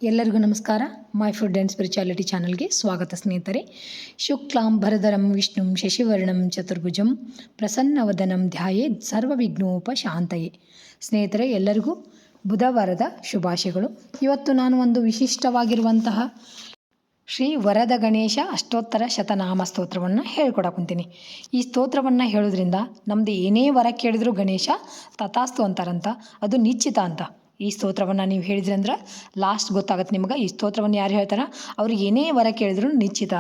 ಎಲ್ಲರಿಗೂ ನಮಸ್ಕಾರ. My food and spirituality ಚಾನಲ್ಗೆ ಸ್ವಾಗತ ಸ್ನೇಹಿತರೆ. ಶುಕ್ಲಾಂ ಭರಧರಂ ವಿಷ್ಣುಂ ಶಶಿವರ್ಣಂ ಚತುರ್ಭುಜಂ ಪ್ರಸನ್ನವದನಂ ಧ್ಯಾಯೇತ್ ಸರ್ವವಿಘ್ನೋಪಶಾಂತಯೇ. ಸ್ನೇಹಿತರೆ, ಎಲ್ಲರಿಗೂ ಬುಧವಾರದ ಶುಭಾಶಯಗಳು. ಇವತ್ತು ನಾನು ಒಂದು ವಿಶಿಷ್ಟವಾಗಿರುವಂತಹ ಶ್ರೀ ವರದ ಗಣೇಶ ಅಷ್ಟೋತ್ತರ ಶತನಾಮ ಸ್ತೋತ್ರವನ್ನು ಹೇಳ್ಕೊಡಕುಂತೀನಿ. ಈ ಸ್ತೋತ್ರವನ್ನು ಹೇಳೋದ್ರಿಂದ ನಮ್ಮದು ಏನೇ ವರ ಕೇಳಿದ್ರು ಗಣೇಶ ತಥಾಸ್ತು ಅಂತಾರಂತ, ಅದು ನಿಶ್ಚಿತ ಅಂತ. ಈ ಸ್ತೋತ್ರವನ್ನು ನೀವು ಹೇಳಿದ್ರಿ ಅಂದ್ರೆ ಲಾಸ್ಟ್ ಗೊತ್ತಾಗುತ್ತೆ ನಿಮ್ಗೆ. ಈ ಸ್ತೋತ್ರವನ್ನು ಯಾರು ಹೇಳ್ತಾರೆ ಅವ್ರಿಗೆ ಏನೇ ವರ ಕೇಳಿದ್ರು ನಿಶ್ಚಿತ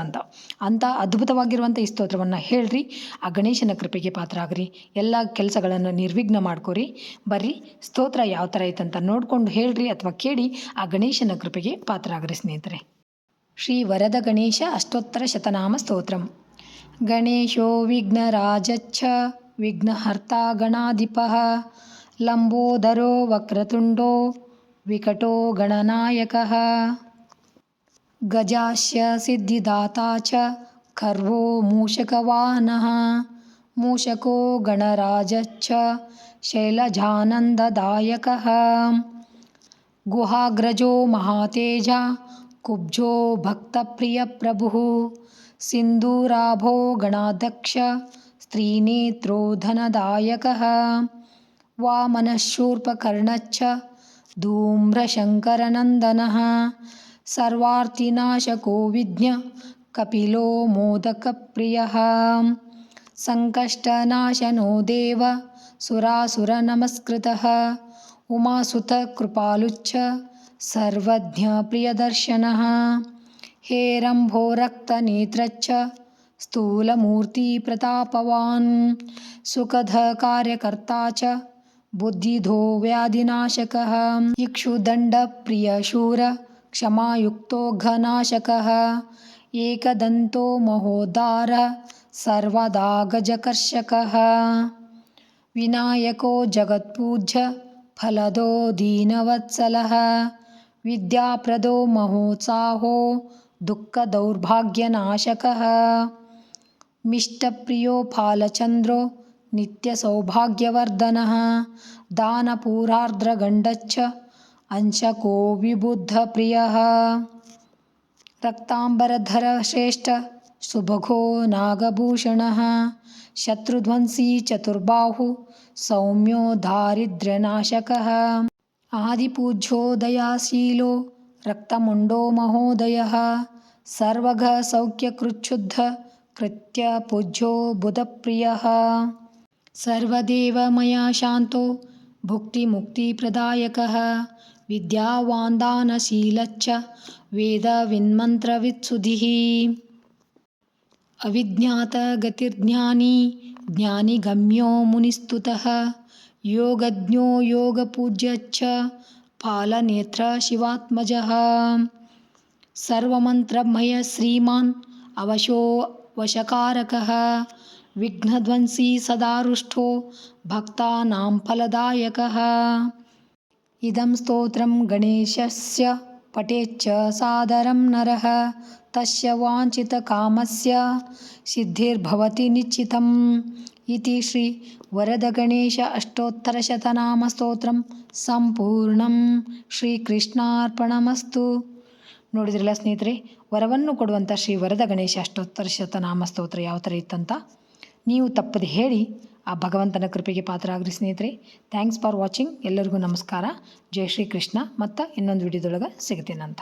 ಅಂತ ಅದ್ಭುತವಾಗಿರುವಂಥ ಈ ಸ್ತೋತ್ರವನ್ನು ಹೇಳ್ರಿ. ಆ ಗಣೇಶನ ಕೃಪೆಗೆ ಪಾತ್ರ ಆಗ್ರಿ. ಎಲ್ಲ ಕೆಲಸಗಳನ್ನು ನಿರ್ವಿಘ್ನ ಮಾಡ್ಕೋರಿ. ಬರ್ರಿ, ಸ್ತೋತ್ರ ಯಾವ ಥರ ಐತಂತ ನೋಡ್ಕೊಂಡು ಹೇಳ್ರಿ ಅಥವಾ ಕೇಳಿ ಆ ಗಣೇಶನ ಕೃಪೆಗೆ ಪಾತ್ರ ಆಗ್ರಿ ಸ್ನೇಹಿತರೆ. ಶ್ರೀ ವರದ ಗಣೇಶ ಅಷ್ಟೋತ್ತರ ಶತನಾಮ ಸ್ತೋತ್ರಂ. ಗಣೇಶೋ ವಿಘ್ನರಾಜಚ್ಚ ವಿಘ್ನಹರ್ತಾ ಗಣಾಧಿಪಃ ಲಂಬೋದರೋ ವಕ್ರತುಂಡೋ ವಿಕಟೋ ಗಣನಾಯಕಃ ಗಜಾಸ್ಯ ಸಿದ್ಧಿದಾತಾ ಚ ಖರ್ವೋ ಮೂಷಕವಾಹನಃ ಮೂಷಕೋ ಗಣರಾಜಶ್ಚ ಶೈಲಜಾನಂದದಾಯಕಃ ಗುಹಾಗ್ರಜೋ ಮಹಾತೇಜ ಕುಬ್ಜೋ ಭಕ್ತಪ್ರಿಯಪ್ರಭುಃ ಸಿಂಧೂರಾಭೋ ಗಣಾಧ್ಯಕ್ಷ ಸ್ತ್ರೀನೇತ್ರೋ ಧನದಾಯಕಃ ವಾಮನಶೂರ್ಪಕರ್ಣಶ್ಚ ಧೂಮ್ರಶಂಕರನಂದನಃ ಸರ್ವಾರ್ತಿನಾಶಕೋ ವಿಘ್ನ ಕಪಿಲೋ ಮೋದಕಪ್ರಿಯಃ ಸಂಕಷ್ಟನಾಶನೋ ದೇವ ಸುರಾಸುರನಮಸ್ಕೃತಃ ಉಮಾಸುತಕೃಪಾಲುಶ್ಚ ಸರ್ವಜ್ಞಪ್ರಿಯದರ್ಶನಃ ಹೇರಂಭೋರಕ್ತನೇತ್ರಶ್ಚ ಸ್ಥೂಲಮೂರ್ತಿಪ್ರತಾಪವಾನ್ ಸುಖದಕಾರ್ಯಕರ್ತಾ ಚ ಬುದ್ಧಿಧೋ ವ್ಯಾಧಿನಾಶಕಃ ಇಕ್ಷುದಂಡಪ್ರಿಯಶೂರ ಕ್ಷಮಾಯುಕ್ತೋಘನಾಶಕಃ ಏಕದಂತೋ ಮಹೋದ್ಧಾರ ಸರ್ವದಾ ಗಜಕರ್ಷಕಃ ವಿನಾಯಕೋ ಜಗತ್ಪೂಜ್ಯ ಫಲದೋ ದೀನವತ್ಸಲಃ ವಿದ್ಯಾಪ್ರದೋ ಮಹೋತ್ಸಾಹೋ ದುಃಖದೌರ್ಭಾಗ್ಯನಾಶಕಃ ಮಿಷ್ಟಪ್ರಿಯೋ ಫಾಲಚಂದ್ರೋ ನಿತ್ಯಸೌಭಾಗ್ಯವರ್ಧನಃ ದಾನಪೂರಾರ್ದ್ರಗಂಡಶ್ಚ ಅಂಶಕೋ ವಿಬುದ್ಧಪ್ರಿಯಃ ರಕ್ತಾಂಬರಧರಶ್ರೇಷ್ಠ ಸುಭಗೋ ನಾಗಭೂಷಣಃ ಶತ್ರುಧ್ವಂಸೀ ಚತುರ್ಬಾಹು ಸೌಮ್ಯೋ ದಾರಿದ್ರ್ಯನಾಶಕಃ ಆದಿಪೂಜ್ಯೋ ದಯಾಶೀಲೋ ರಕ್ತಮುಂಡೋ ಮಹೋದಯಃ ಸರ್ವಘ ಸೌಖ್ಯಕೃಚ್ಛುದ್ಧ ಕೃತ್ಯ ಪೂಜ್ಯೋ ಬುಧಪ್ರಿಯಃ ಸರ್ವದೇವಮಯ ಶಾಂತೋ ಭುಕ್ತಿಮುಕ್ತಿಪ್ರದಾಯಕಃ ವಿದ್ಯಾವಾನ್ದಾನಶೀಲಶ್ಚ ವೇದವಿನ್ಮಂತ್ರವಿತ್ಸುಧಿಃ ಅವಿಜ್ಞಾತಗತಿರ್ಜ್ಞಾನಿ ಜ್ಞಾನಿಗಮ್ಯೋ ಮುನಿಸ್ತುತಃ ಯೋಗಜ್ಞೋ ಯೋಗಪೂಜ್ಯಶ್ಚ ಫಾಲನೇತ್ರ ಶಿವಾತ್ಮಜಃ ಸರ್ವಮಂತ್ರಮಯ ಶ್ರೀಮಾನ್ ಅವಶೋ ವಶಕಾರಕಃ ವಿಘ್ನಧ್ವಂಸೀ ಸದಾರುಷ್ಟೋ ಭಕ್ತಾನಾಂ ಫಲದಾಯಕಃ ಇದಂ ಸ್ತೋತ್ರಂ ಗಣೇಶಸ್ಯ ಪಠೇಚ್ಚ ಸಾದರಂ ನರಃ ತಸ್ಯ ವಾಂಛಿತಕಾಮಸ್ಯ ಸಿದ್ಧಿರ್ಭವತಿ ನಿಶ್ಚಿತಂ ಇತಿ ಶ್ರೀ ವರದ ಗಣೇಶ ಅಷ್ಟೋತ್ತರ ಶತನಾಮ ಸ್ತೋತ್ರಂ ಸಂಪೂರ್ಣಂ. ಶ್ರೀಕೃಷ್ಣಾರ್ಪಣಮಸ್ತು. ನೋಡಿದ್ರಲ್ಲ ಸ್ನೇಹಿತರೆ, ವರವನ್ನು ಕೊಡುವಂಥ ಶ್ರೀ ವರದ ಗಣೇಶ ಅಷ್ಟೋತ್ತರ ಶತನಾಮ ಸ್ತೋತ್ರ ಯಾವ ಥರ ಇತ್ತಂತ ನೀವು ತಪ್ಪದೆ ಹೇಳಿ ಆ ಭಗವಂತನ ಕೃಪೆಗೆ ಪಾತ್ರ ಆಗ್ರಿ ಸ್ನೇಹಿತರೆ. Thanks for watching. ಎಲ್ಲರಿಗೂ ನಮಸ್ಕಾರ. ಜೈ ಶ್ರೀ ಕೃಷ್ಣ. ಮತ್ತು ಇನ್ನೊಂದು ವಿಡಿಯೋದೊಳಗೆ ಸಿಗ್ತೀನಂತ.